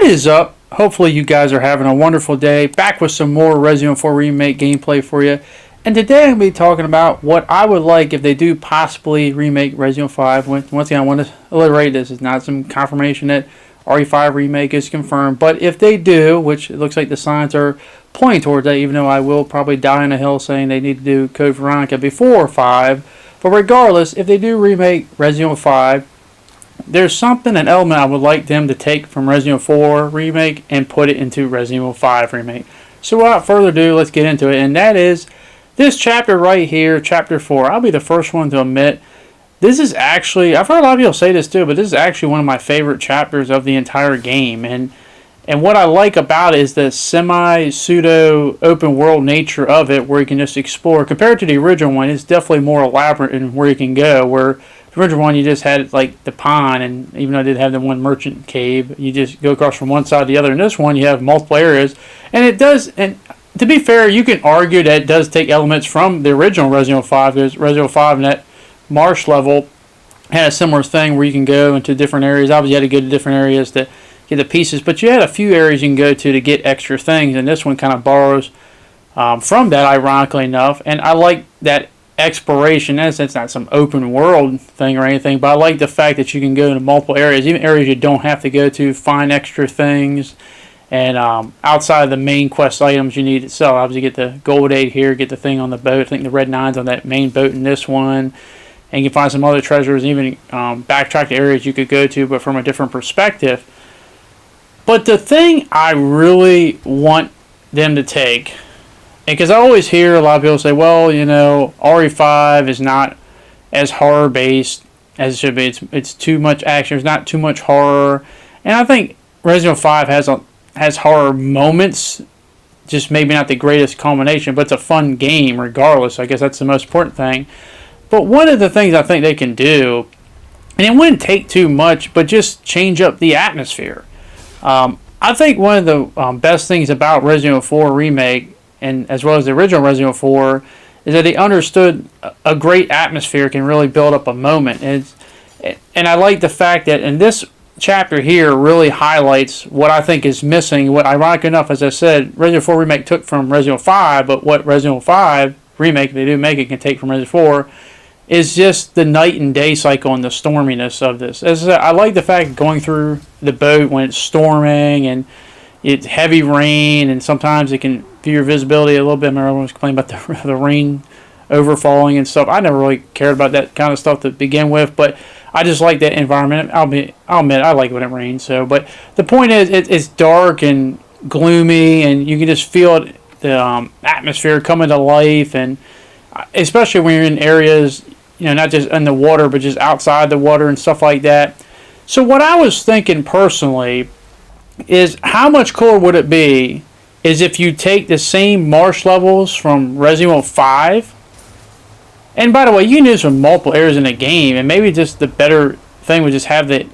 is up? Hopefully you guys are having a wonderful day. Back with some more Resident Evil 4 Remake gameplay for you. And today I'm going to be talking about what I would like if they do possibly remake Resident Evil 5. Once again, I want to alliterate this. It's not some confirmation that RE5 Remake is confirmed. But if they do, which it looks like the signs are pointing towards that, even though I will probably die on a hill saying they need to do Code Veronica before 5. But regardless, if they do remake Resident Evil 5, there's something, an element I would like them to take from Resident Evil 4 Remake and put it into Resident Evil 5 Remake. So without further ado, let's get into it. And that is this chapter right here, Chapter 4. I'll be the first one to admit, this is actually, I've heard a lot of people say this too, but this is actually one of my favorite chapters of the entire game. And what I like about it is the semi-pseudo open world nature of it, where you can just explore. Compared to the original one, it's definitely more elaborate in where you can go, where the original one, you just had like the pond, and even though I did have the one merchant cave, you just go across from one side to the other. In this one, you have multiple areas, and it does. And to be fair, you can argue that it does take elements from the original Resident Evil 5, because Resident Evil 5 in that marsh level had a similar thing where you can go into different areas. Obviously, you had to go to different areas to get the pieces, but you had a few areas you can go to get extra things, and this one kind of borrows from that, ironically enough. And I like that exploration. It's not some open world thing or anything, but I like the fact that you can go into multiple areas, even areas you don't have to go to, find extra things, and outside of the main quest items you need to sell. Obviously, get the gold 8 here, get the thing on the boat. I think the red 9's on that main boat in this one, and you can find some other treasures, and even backtrack to areas you could go to, but from a different perspective. But the thing I really want them to take, and because I always hear a lot of people say, well, you know, RE5 is not as horror-based as it should be. It's too much action. There's not too much horror. And I think Resident Evil 5 has horror moments, just maybe not the greatest culmination, but it's a fun game regardless. I guess that's the most important thing. But one of the things I think they can do, and it wouldn't take too much, but just change up the atmosphere. I think one of the best things about Resident Evil 4 Remake, and as well as the original Resident Evil 4, is that they understood a great atmosphere can really build up a moment. And I like the fact that in this chapter here really highlights what I think is missing. What, ironic enough, as I said, Resident Evil 4 Remake took from Resident Evil 5, but what Resident Evil 5 Remake, if they do make it, can take from Resident Evil 4, is just the night and day cycle and the storminess of this. As I said, I like the fact of going through the boat when it's storming and it's heavy rain, and sometimes it can view your visibility a little bit. I remember everyone was complaining about the rain overfalling and stuff. I never really cared about that kind of stuff to begin with, but I just like that environment. I'll admit I like when it rains. So, but the point is, it's dark and gloomy, and you can just feel the atmosphere coming to life, and especially when you're in areas, you know, not just in the water, but just outside the water and stuff like that. So what I was thinking personally is, how much cooler would it be is if you take the same marsh levels from Resident Evil 5, and by the way, you can do this with multiple areas in the game, and maybe just the better thing would just have the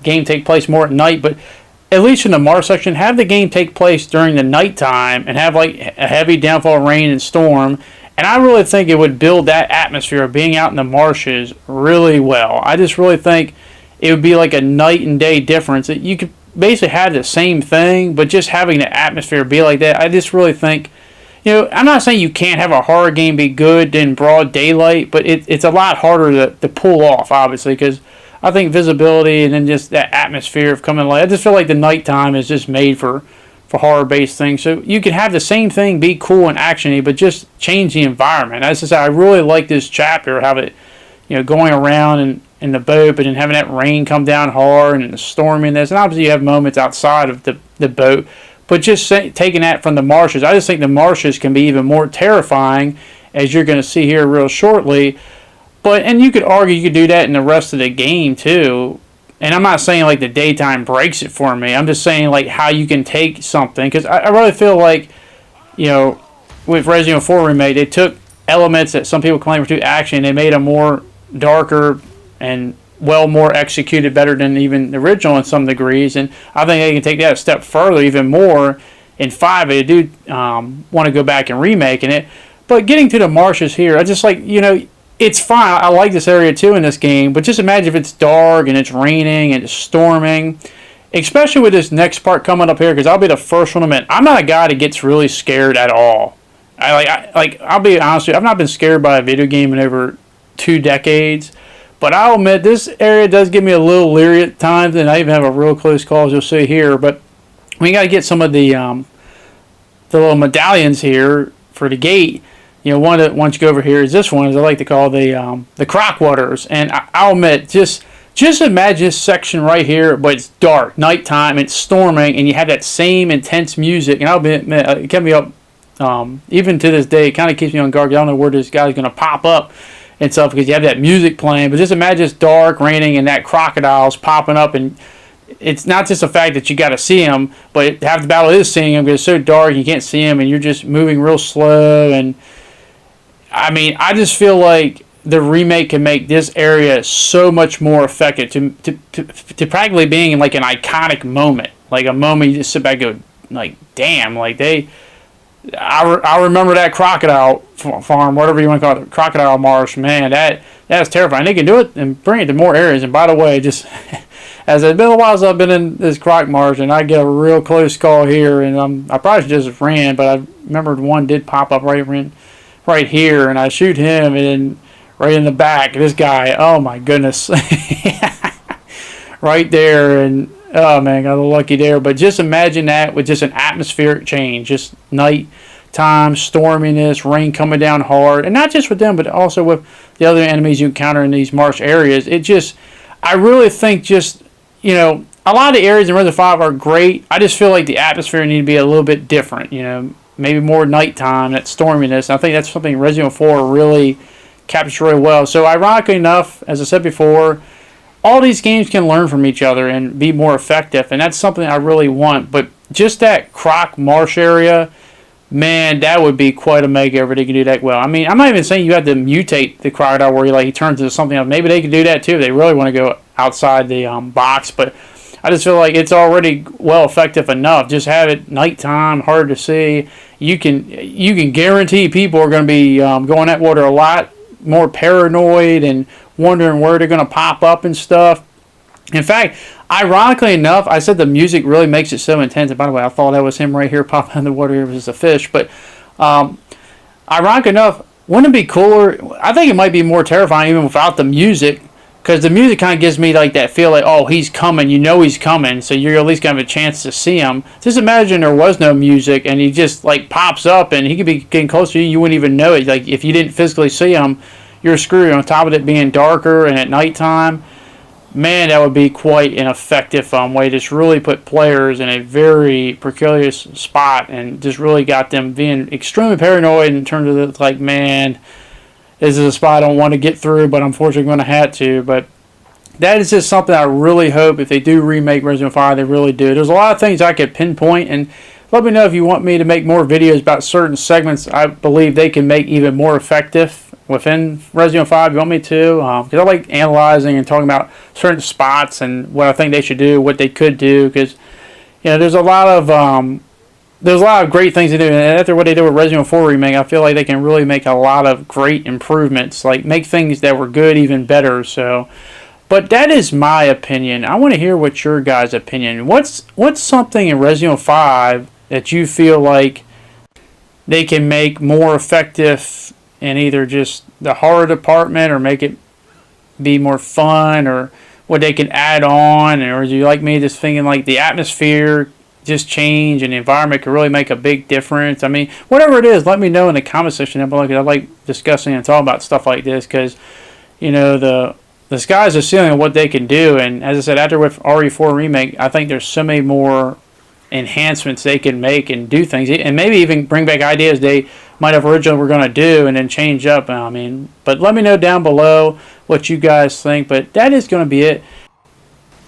game take place more at night, but at least in the marsh section, have the game take place during the nighttime and have like a heavy downfall of rain and storm. And I really think it would build that atmosphere of being out in the marshes really well. I just really think it would be like a night and day difference. You could basically have the same thing, but just having the atmosphere be like that, I just really think, you know, I'm not saying you can't have a horror game be good in broad daylight, but it's a lot harder to pull off, obviously, because I think visibility and then just that atmosphere of coming light, I just feel like the nighttime is just made for horror-based things. So you can have the same thing be cool and actiony, but just change the environment. As I said, I really like this chapter, how it, you know, going around in the boat, but then having that rain come down hard and the storminess. And obviously you have moments outside of the boat, but just taking that from the marshes. I just think the marshes can be even more terrifying, as you're going to see here real shortly. And you could argue you could do that in the rest of the game too. And I'm not saying like the daytime breaks it for me. I'm just saying like how you can take something. Because I really feel like, you know, with Resident Evil 4 Remake, they took elements that some people claim were too action. They made them more darker and more executed, better than even the original in some degrees. And I think they can take that a step further, even more in 5. They do want to go back and remaking it. But getting to the marshes here, I just like, you know, it's fine. I like this area too in this game, but just imagine if it's dark and it's raining and it's storming. especially with this next part coming up here, because I'll be the first one to admit I'm not a guy that gets really scared at all. I'll be honest with you, I've not been scared by a video game in over 2 decades. But I'll admit this area does give me a little leery at times, and I even have a real close call, as you'll see here. But we got to get some of the little medallions here for the gate. You know, one that once you go over here is this one, as I like to call the croc waters. And I'll admit, just imagine this section right here, but it's dark, nighttime, it's storming, and you have that same intense music. And I'll admit, it kept me up, even to this day. It kind of keeps me on guard. I don't know where this guy's going to pop up and stuff because you have that music playing. But just imagine it's dark, raining, and that crocodile's popping up, and it's not just the fact that you got to see him, but half the battle is seeing him because it's so dark you can't see him, and you're just moving real slow. And I mean, I just feel like the remake can make this area so much more effective to practically being like an iconic moment, like a moment you just sit back and go, like, damn, like I remember that crocodile farm, whatever you want to call it, crocodile marsh. Man, that's terrifying. They can do it and bring it to more areas. And by the way, just as it's been a while since I've been in this croc marsh, and I get a real close call here, and I probably just ran, but I remembered one did pop up right here, and I shoot him, and then right in the back, this guy. Oh my goodness, right there, and oh man, got a little lucky there. But just imagine that with just an atmospheric change, just nighttime, storminess, rain coming down hard, and not just with them, but also with the other enemies you encounter in these marsh areas. I really think just, you know, a lot of the areas in Resident 5 are great. I just feel like the atmosphere need to be a little bit different, you know, maybe more nighttime, that storminess. And I think that's something Resident 4 really captures really well. So ironically enough, as I said before, all these games can learn from each other and be more effective, and that's something I really want. But just that croc marsh area, man, that would be quite a makeover. They can do that well. I mean, I'm not even saying you have to mutate the crocodile where he turns into something else. Maybe they could do that too if they really want to go outside the box. But I just feel like it's already well effective enough. Just have it nighttime, hard to see. You can guarantee people are going to be going that water a lot more paranoid and wondering where they're going to pop up and stuff. In fact, ironically enough, I said the music really makes it so intense. And by the way, I thought that was him right here popping in the water. It was a fish. But ironically enough, wouldn't it be cooler? I think it might be more terrifying even without the music, because the music kind of gives me like that feel like, oh, he's coming. You know he's coming, so you're at least going to have a chance to see him. Just imagine there was no music and he just like pops up and he could be getting close to you. You wouldn't even know it. Like if you didn't physically see him, you're screwed. On top of it being darker and at nighttime, man, that would be quite an effective way to just really put players in a very precarious spot and just really got them being extremely paranoid in terms of the, like, man, this is a spot I don't want to get through, but unfortunately I'm going to have to. But that is just something I really hope if they do remake Resident 5, they really do. There's a lot of things I could pinpoint, and let me know if you want me to make more videos about certain segments I believe they can make even more effective within Resident 5. You want me to? Because I like analyzing and talking about certain spots and what I think they should do, what they could do. Because, you know, there's a lot of great things to do. And after what they did with Resident 4 Remake, I feel like they can really make a lot of great improvements. Like, make things that were good even better. So, but that is my opinion. I want to hear what your guys' opinion. What's something in Resident 5 that you feel like they can make more effective in either just the horror department or make it be more fun, or what they can add on? Or do you like me just thinking like the atmosphere just change and the environment could really make a big difference? I mean, whatever it is, let me know in the comment section down below, because I like discussing and talking about stuff like this, because, you know, the sky's the ceiling of what they can do. And as I said, after with RE4 Remake, I think there's so many more enhancements they can make and do things, and maybe even bring back ideas they might have originally were going to do and then change up. I mean, but let me know down below what you guys think. But that is going to be it.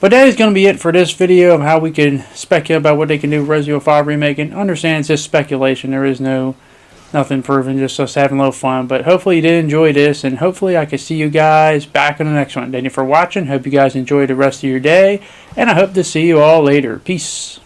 But that is going to be it for this video of how we can speculate about what they can do with Resident 5 Remake. And understand it's just speculation. There is nothing proven, just us having a little fun. But hopefully you did enjoy this, and hopefully I can see you guys back in the next one. Thank you for watching. Hope you guys enjoy the rest of your day, and I hope to see you all later. Peace.